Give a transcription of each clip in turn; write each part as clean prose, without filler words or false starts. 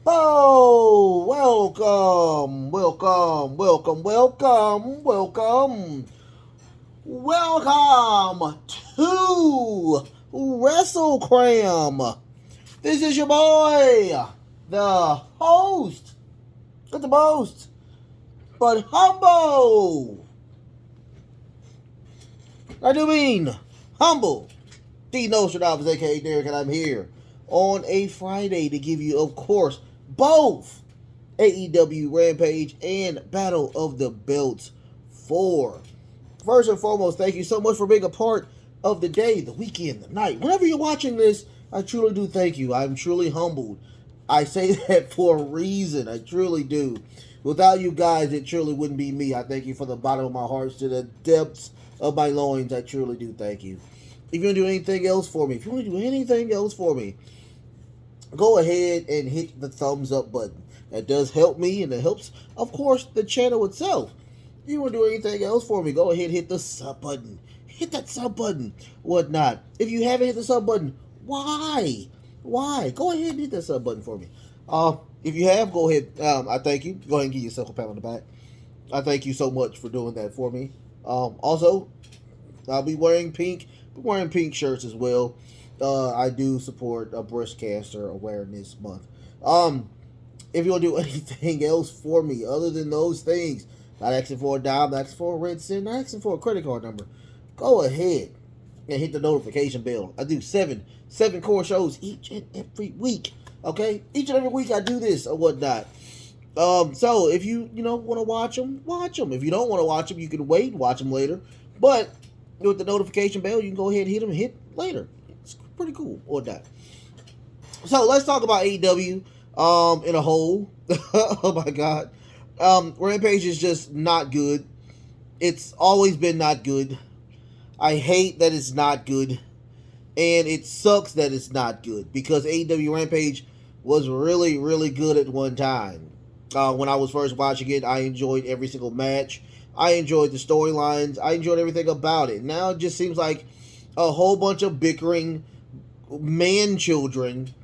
Oh, welcome to WrestleCram. This is your boy, the host, not the most, but humble. I do mean humble. The Nostradamus, aka Derek, and I'm here on a Friday to give you, of course, both AEW Rampage and Battle of the Belts 4. First and foremost, thank you so much for being a part of the day, the weekend, the night. Whenever you're watching this, I truly do thank you. I'm truly humbled. I say that for a reason. I truly do. Without you guys, it truly wouldn't be me. I thank you from the bottom of my heart to the depths of my loins. I truly do thank you. If you want to do anything else for me, go ahead and hit the thumbs up button. That does help me, and it helps, of course, the channel itself. If you want to do anything else for me, go ahead and hit the sub button. Hit that sub button, whatnot. If you haven't hit the sub button, why? Why? Go ahead and hit that sub button for me. If you have, go ahead. I thank you. Go ahead and give yourself a pat on the back. I thank you so much for doing that for me. Also, I'll be wearing pink. Shirts as well. I do support a breast cancer awareness month. If you want to do anything else for me other than those things, not asking for a dime, not asking for a red cent, not asking for a credit card number, go ahead and hit the notification bell. I do seven core shows each and every week. Okay, each and every week I do this or whatnot. So if you want to watch them, watch them. If you don't want to watch them, you can wait and watch them later. But with the notification bell, you can go ahead and hit them and hit later. It's pretty cool or not. So let's talk about AEW in a whole. Oh my god. Rampage is just not good. It's always been not good. I hate that it's not good. And it sucks that it's not good because AEW Rampage was really, really good at one time. When I was first watching it, I enjoyed every single match. I enjoyed the storylines. I enjoyed everything about it. Now it just seems like a whole bunch of bickering man children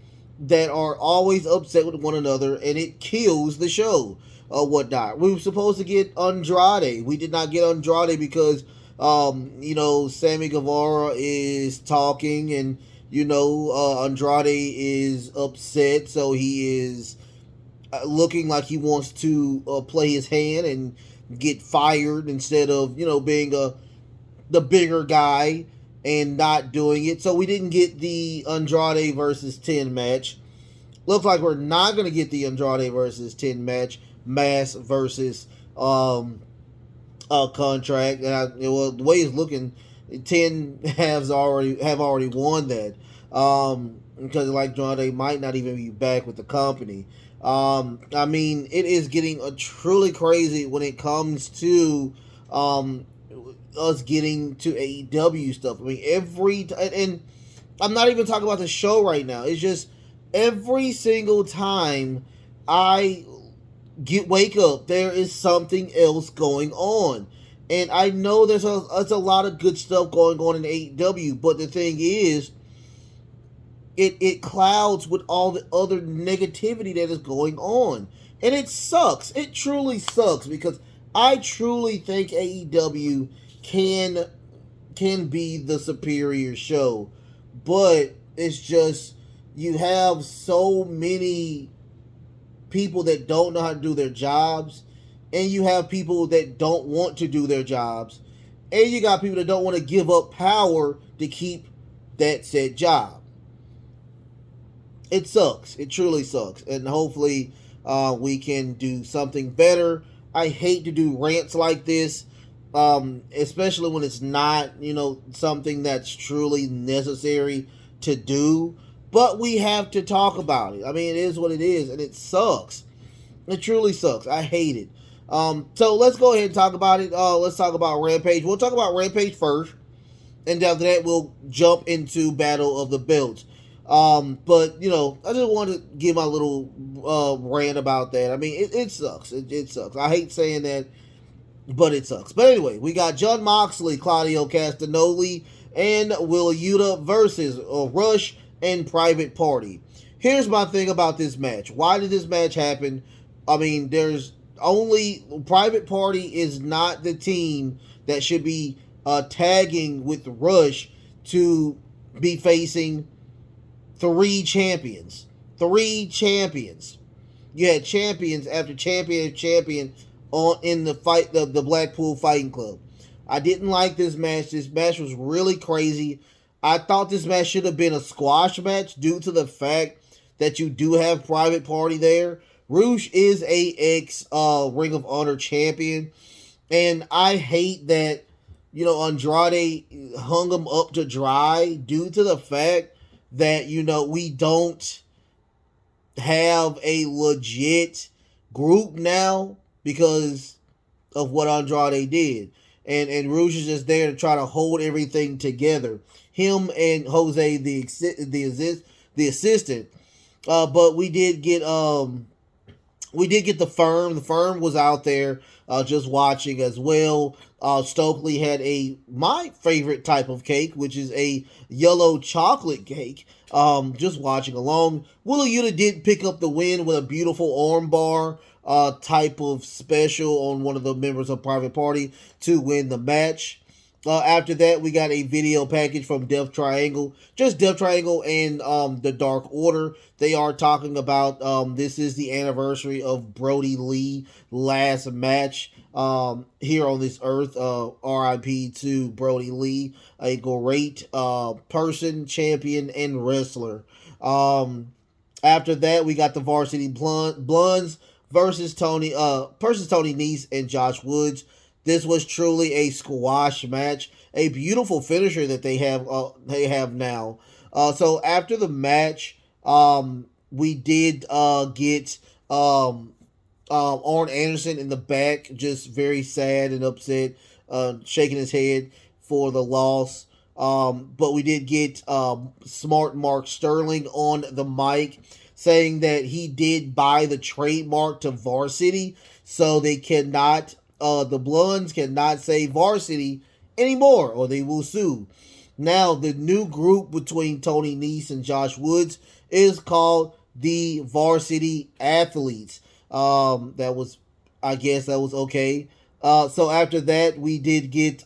that are always upset with one another, and it kills the show or whatnot. We were supposed to get Andrade. We did not get Andrade because, Sammy Guevara is talking, and, Andrade is upset, so he is looking like he wants to play his hand and get fired instead of being the bigger guy and not doing it. So we didn't get the Andrade versus 10 match. Looks like we're not going to get the Andrade versus 10 match. Mass versus a contract. And the way it's looking, 10 have already won that. Because like Andrade might not even be back with the company. It is getting truly crazy when it comes to us getting to AEW stuff. I mean, and I'm not even talking about the show right now. It's just every single time I wake up, there is something else going on. And I know there's a lot of good stuff going on in AEW, but the thing is, it clouds with all the other negativity that is going on. And it sucks. It truly sucks because I truly think AEW can be the superior show. But it's just, you have so many people that don't know how to do their jobs, and you have people that don't want to do their jobs, and you got people that don't want to give up power to keep that said job. It sucks. It truly sucks. And hopefully we can do something better. I hate to do rants like this, especially when it's not, something that's truly necessary to do. But we have to talk about it. I mean, it is what it is, and it sucks. It truly sucks. I hate it. So let's go ahead and talk about it. Let's talk about Rampage. We'll talk about Rampage first, and after that, we'll jump into Battle of the Belts. But, I just want to give my little rant about that. I mean, it sucks. It sucks. I hate saying that, but it sucks. But anyway, we got Jon Moxley, Claudio Castagnoli, and Willow versus Rush and Private Party. Here's my thing about this match. Why did this match happen? I mean, there's only Private Party is not the team that should be tagging with Rush to be facing three champions. Three champions. You had champions after champion on in the fight of the Blackpool Fighting Club. I didn't like this match. This match was really crazy. I thought this match should have been a squash match due to the fact that you do have Private Party there. Rush is a ex Ring of Honor champion, and I hate that Andrade hung him up to dry due to the fact that we don't have a legit group now because of what Andrade did. And Rush is just there to try to hold everything together. Him and Jose, the assistant. But we did get the Firm. The Firm was out there just watching as well. Stokely had my favorite type of cake, which is a yellow chocolate cake. Just watching along. Willow did pick up the win with a beautiful armbar type of special on one of the members of Private Party to win the match. After that, we got a video package from Death Triangle. Just Death Triangle and the Dark Order. They are talking about this is the anniversary of Brody Lee last match here on this earth. RIP to Brody Lee, a great person, champion, and wrestler. After that, we got the Varsity Blondes versus Tony Nese and Josh Woods. This was truly a squash match, a beautiful finisher that they have now. So after the match, we did get Arn Anderson in the back, just very sad and upset, shaking his head for the loss. But we did get Smart Mark Sterling on the mic, saying that he did buy the trademark to Varsity, so they cannot. The Blondes cannot say Varsity anymore, or they will sue. Now, the new group between Tony Nese and Josh Woods is called the Varsity Athletes. That was okay. So after that, we did get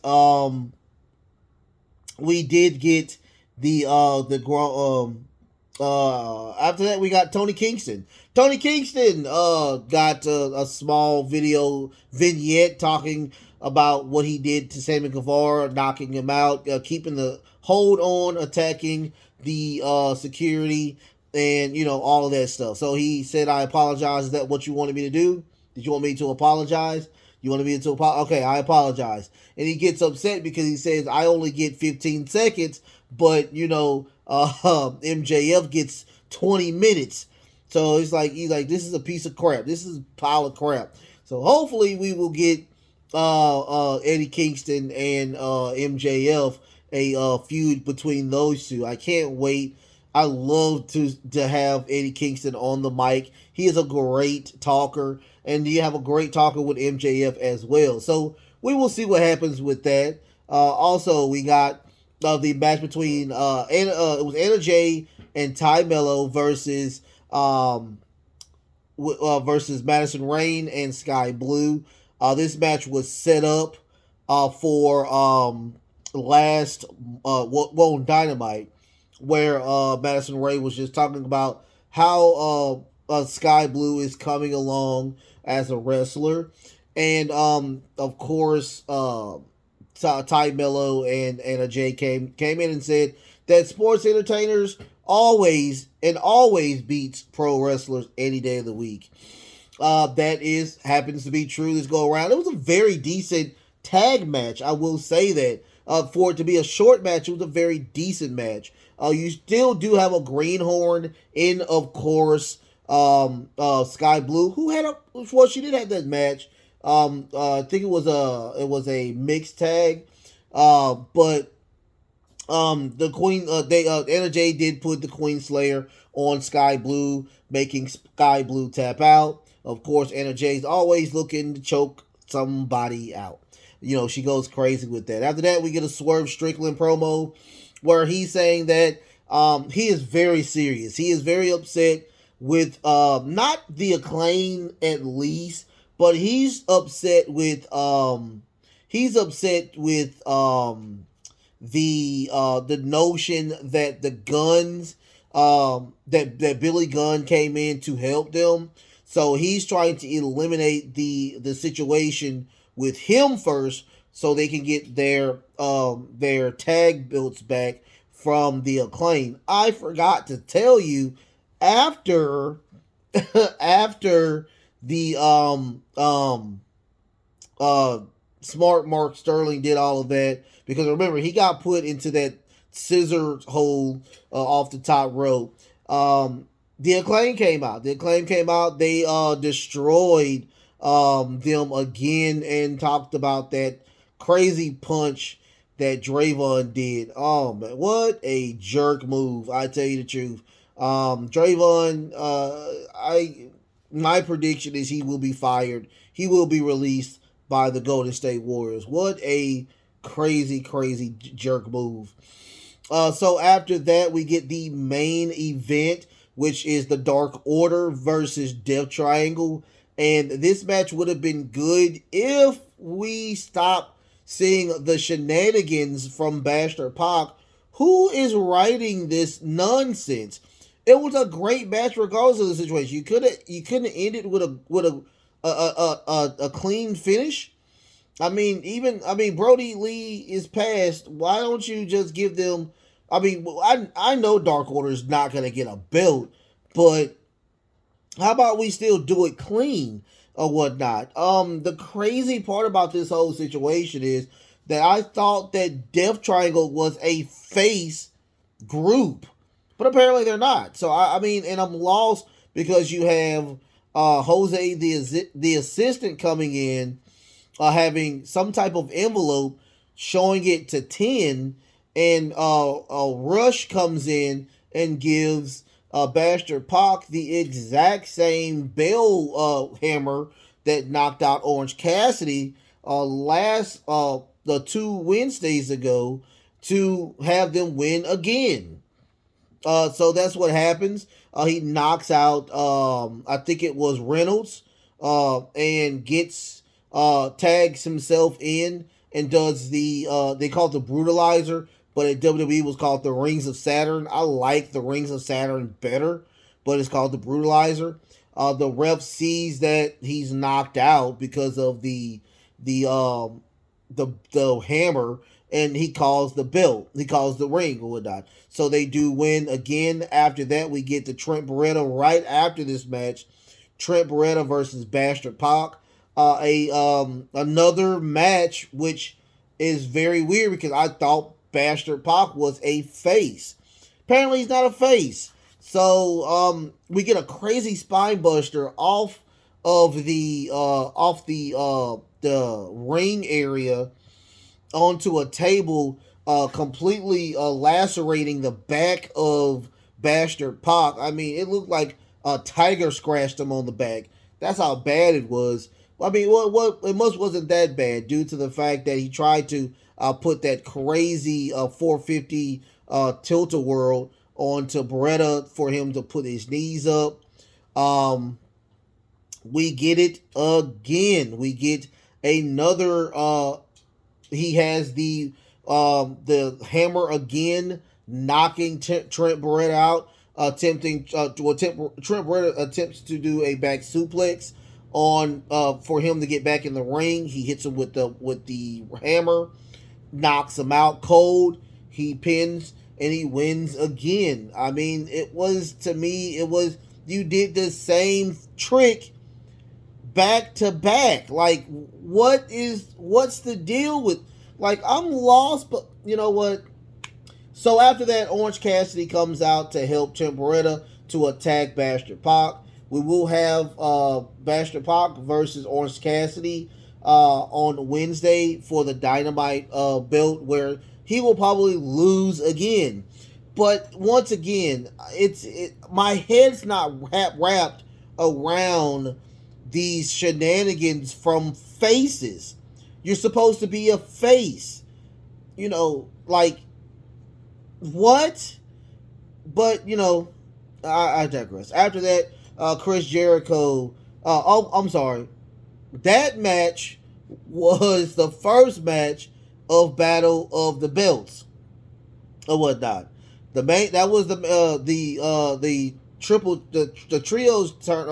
after that, we got Tony Kingston. Tony Kingston got a small video vignette talking about what he did to Sammy Guevara, knocking him out, keeping the hold on, attacking the security, and all of that stuff. So he said, "I apologize. Is that what you wanted me to do? Did you want me to apologize? You wanted me to apologize? Okay, I apologize." And he gets upset because he says, "I only get 15 seconds, but MJF gets 20 minutes." So he's like, this is a piece of crap. This is a pile of crap. So hopefully we will get Eddie Kingston and MJF, a feud between those two. I can't wait. I love to have Eddie Kingston on the mic. He is a great talker, and you have a great talker with MJF as well. So we will see what happens with that. Also, we got the match between it was Anna Jay and Ty Mello versus Madison Rain and Sky Blue. This match was set up for last Dynamite, where Madison Rain was just talking about how Sky Blue is coming along as a wrestler, and of course Ty Mello and Anna Jay came in and said that sports entertainers always beats pro wrestlers any day of the week. That happens to be true this go around. It was a very decent tag match, I will say that. For it to be a short match, it was a very decent match. You still do have a greenhorn in, of course, Sky Blue, she did have that match. I think it was a mixed tag, but the Queen, Anna Jay did put the Queen Slayer on Sky Blue, making Sky Blue tap out. Of course, Anna Jay's always looking to choke somebody out. She goes crazy with that. After that, we get a Swerve Strickland promo where he's saying that He is very serious. He is very upset with not the Acclaim at least, but he's upset with the notion that the Guns that Billy Gunn came in to help them. So he's trying to eliminate the situation with him first, so they can get their tag belts back from the Acclaim. I forgot to tell you, after after the Smart Mark Sterling did all of that, because remember, he got put into that scissor hole off the top rope. The Acclaim came out. The Acclaim came out. They destroyed them again and talked about that crazy punch that Draven did. Oh man, what a jerk move! I tell you the truth. Draven, my prediction is he will be fired. He will be released by the Golden State Warriors. What a crazy jerk move. So after that, we get the main event, which is the Dark Order versus Death Triangle. And this match would have been good if we stopped seeing the shenanigans from Bastard Pac. Who is writing this nonsense? It was a great match regardless of the situation. You couldn't end it with a clean finish. I mean, Brody Lee is past. Why don't you just give them? I mean, I know Dark Order is not going to get a belt, but how about we still do it clean or whatnot? The crazy part about this whole situation is that I thought that Death Triangle was a face group, but apparently they're not. So I mean, and I'm lost because you have Jose the assistant coming in, having some type of envelope showing it to 10, and Rush comes in and gives Bastard Pac the exact same bell hammer that knocked out Orange Cassidy the 2 Wednesdays ago, to have them win again. So that's what happens. He knocks out I think it was Reynolds, and gets tags himself in and does the they call it the Brutalizer, but at WWE was called the Rings of Saturn. I like the Rings of Saturn better, but it's called the Brutalizer. The ref sees that he's knocked out because of the hammer, and he calls the belt. He calls the ring or whatnot. So they do win again. After that, we get to Trent Beretta right after this match. Trent Beretta versus Bastard Pac. Another match which is very weird because I thought Bastard Pac was a face. Apparently he's not a face. So we get a crazy spine buster off the ring area onto a table, completely lacerating the back of Bastard Pac. I mean, it looked like a tiger scratched him on the back. That's how bad it was. I mean, it wasn't that bad due to the fact that he tried to put that crazy 450 tilt-a-whirl onto Beretta for him to put his knees up. We get it again. We get another. He has the hammer again, knocking Trent Beretta out. Trent Beretta attempts to do a back suplex on for him to get back in the ring. He hits him with the hammer, knocks him out cold. He pins and he wins again. I mean, you did the same trick back to back. Like, what's the deal with, like, I'm lost, but you know what? So after that, Orange Cassidy comes out to help Trent Beretta to attack Bastard Pac. We will have Bastard Pac versus Orange Cassidy on Wednesday for the Dynamite belt, where he will probably lose again. But once again, my head's not wrapped around these shenanigans from faces. You're supposed to be a face. You know, like, what? But I digress. After that, Chris Jericho. I'm sorry. That match was the first match of Battle of the Belts or whatnot. The main that was the triple the trios turn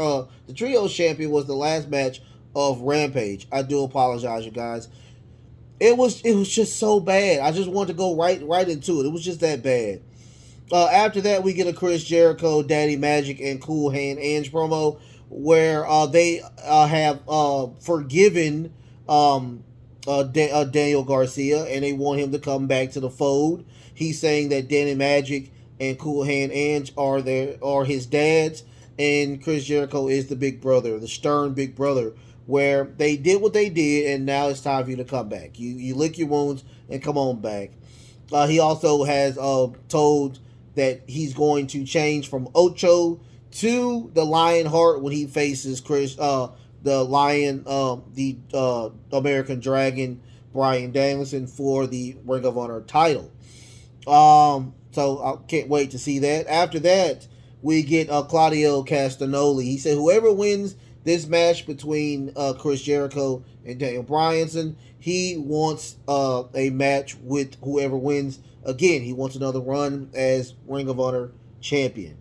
the trios champion was the last match of Rampage. I do apologize, you guys. It was just so bad. I just wanted to go right into it. It was just that bad. After that, we get a Chris Jericho, Daddy Magic, and Cool Hand Ange promo where they have forgiven Daniel Garcia and they want him to come back to the fold. He's saying that Daddy Magic and Cool Hand Ange are his dads, and Chris Jericho is the big brother, the stern big brother. Where they did what they did, and now it's time for you to come back. You lick your wounds and come on back. He also has told that he's going to change from Ocho to the Lionheart when he faces the Lion, the American Dragon, Bryan Danielson for the Ring of Honor title. So I can't wait to see that. After that, we get Claudio Castagnoli. He said whoever wins this match between Chris Jericho and Daniel Bryanson, he wants a match with whoever wins. Again, he wants another run as Ring of Honor champion.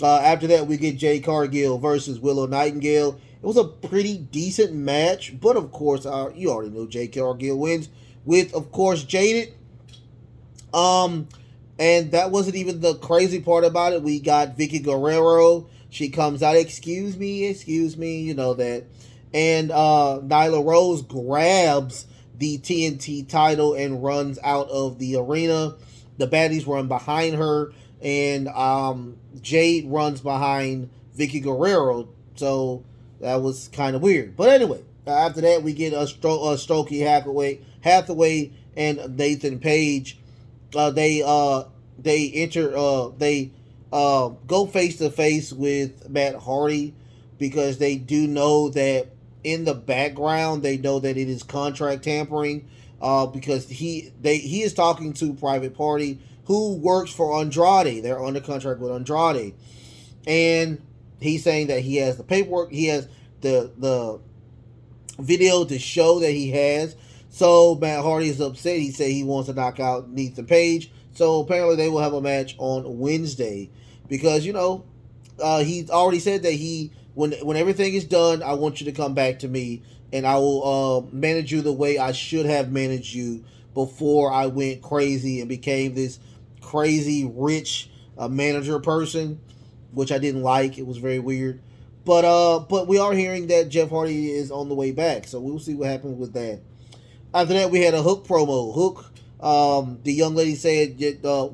After that, we get Jade Cargill versus Willow Nightingale. It was a pretty decent match, but of course, you already know Jade Cargill wins with, of course, Jaded. And that wasn't even the crazy part about it. We got Vicky Guerrero. She comes out, excuse me, you know that. And Nyla Rose grabs the TNT title and runs out of the arena. The baddies run behind her, and Jade runs behind Vicky Guerrero. So that was kind of weird. But anyway, after that, we get Stokely Hathaway and Nathan Page. They go face to face with Matt Hardy because they do know that in the background they know that it is contract tampering because he is talking to Private Party who works for Andrade. They're under contract with Andrade, and he's saying that he has the paperwork, he has the video to show that he has. So Matt Hardy is upset. He said he wants to knock out Nathan Page. So apparently they will have a match on Wednesday because he's already said that when everything is done, I want you to come back to me and I will manage you the way I should have managed you before I went crazy and became this crazy rich manager person, which I didn't like. It was very weird. But we are hearing that Jeff Hardy is on the way back, so we'll see what happens with that. After that, we had a Hook promo. Hook, the young lady said,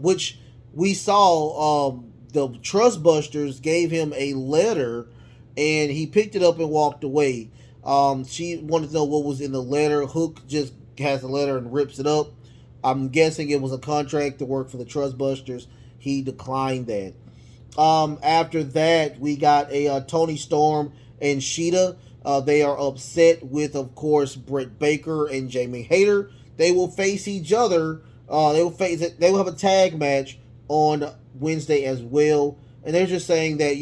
which we saw, the Trustbusters gave him a letter, and he picked it up and walked away. She wanted to know what was in the letter. Hook just has the letter and rips it up. I'm guessing it was a contract to work for the Trustbusters. He declined that. After that, we got a Tony Storm and Sheeta. They are upset with, of course, Britt Baker and Jamie Hayter. They will face each other. They will have a tag match on Wednesday as well. And they're just saying that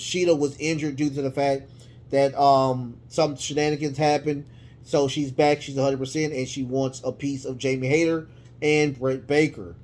Sheeta was injured due to the fact that some shenanigans happened. So she's back. She's 100%, and she wants a piece of Jamie Hayter and Britt Baker.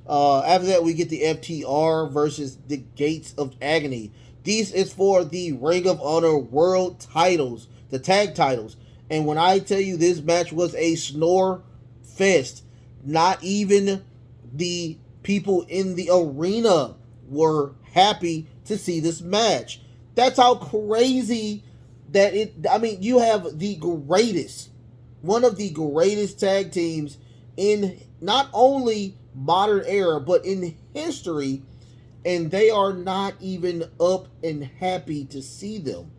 After that, we get the FTR versus the Gates of Agony. This is for the Ring of Honor World titles, the tag titles. And when I tell you this match was a snore fest, not even the people in the arena were happy to see this match. That's how crazy that you have one of the greatest tag teams in not only modern era, but in history, and they are not even up and happy to see them.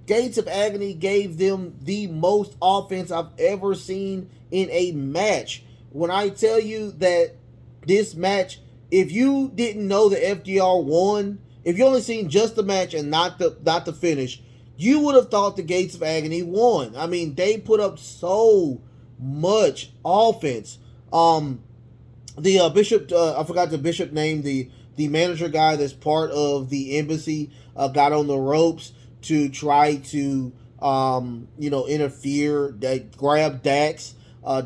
Gates of Agony gave them the most offense I've ever seen in a match. When I tell you that this match, if you didn't know the FDR won, if you only seen just the match and not the finish, you would have thought the Gates of Agony won. I mean, they put up so much offense. The bishop, I forgot the bishop name, the the manager guy that's part of the embassy got on the ropes to try to interfere. They grab Dax.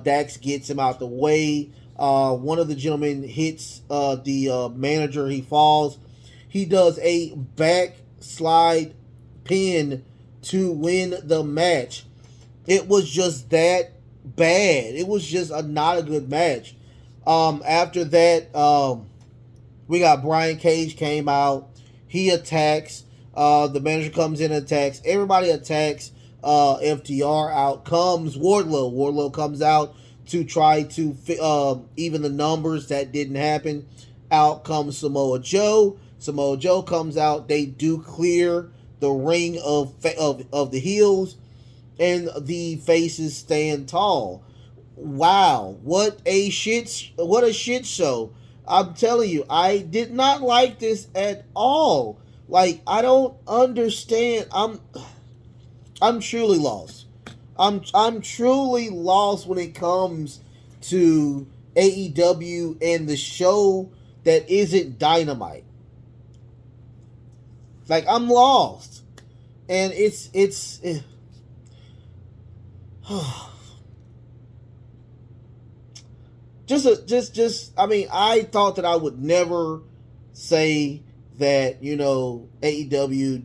Dax gets him out the way. One of the gentlemen hits the manager. He falls. He does a backslide pin to win the match. It was just that bad. It was just not a good match. After that, we got Brian Cage came out. He attacks. The manager comes in and attacks. Everybody attacks. FTR. Out comes Wardlow. Wardlow comes out to try to even the numbers. That didn't happen. Out comes Samoa Joe. Samoa Joe comes out. They do clear the ring of the heels, and the faces stand tall. Wow, what a shit show. I'm telling you, I did not like this at all. Like, I don't understand. I'm truly lost. I'm truly lost when it comes to AEW and the show that isn't Dynamite. Like, I'm lost. And it's I mean, I thought that I would never say that, AEW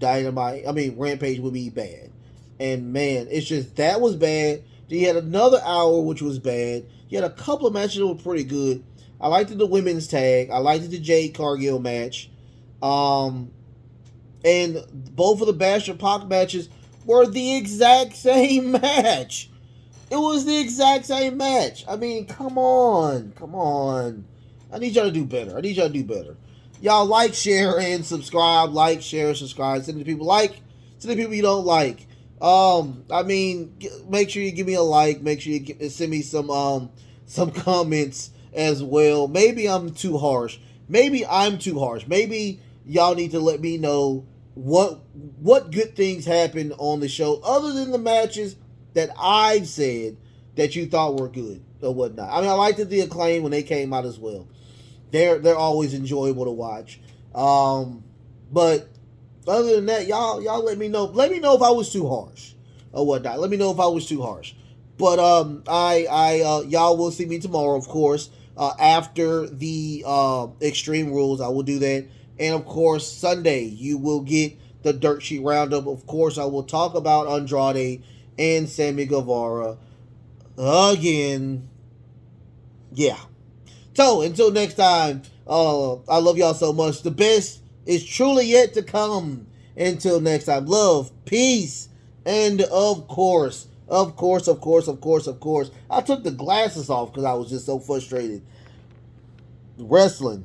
Rampage would be bad. And man, it's just, that was bad. Then you had another hour, which was bad. You had a couple of matches that were pretty good. I liked the women's tag. I liked the Jade Cargill match. And both of the Basher Pac matches were the exact same match. It was the exact same match. I mean, come on. I need y'all to do better. Y'all like, share, and subscribe. Like, share, subscribe. Send it to people send it to people you don't like. Make sure you give me a like. Make sure you send me some comments as well. Maybe I'm too harsh. Maybe y'all need to let me know what good things happened on the show other than the matches that I've said that you thought were good or whatnot. I mean, I liked the Acclaim when they came out as well. They're always enjoyable to watch. But other than that, y'all let me know. Let me know if I was too harsh or whatnot. Let me know if I was too harsh. But y'all will see me tomorrow, of course. After the Extreme Rules, I will do that. And of course, Sunday you will get the Dirt Sheet Roundup. Of course, I will talk about Andrade and Sammy Guevara again. Yeah. So until next time, I love y'all so much. The best is truly yet to come. Until next time, love, peace, and of course, I took the glasses off because I was just so frustrated. Wrestling.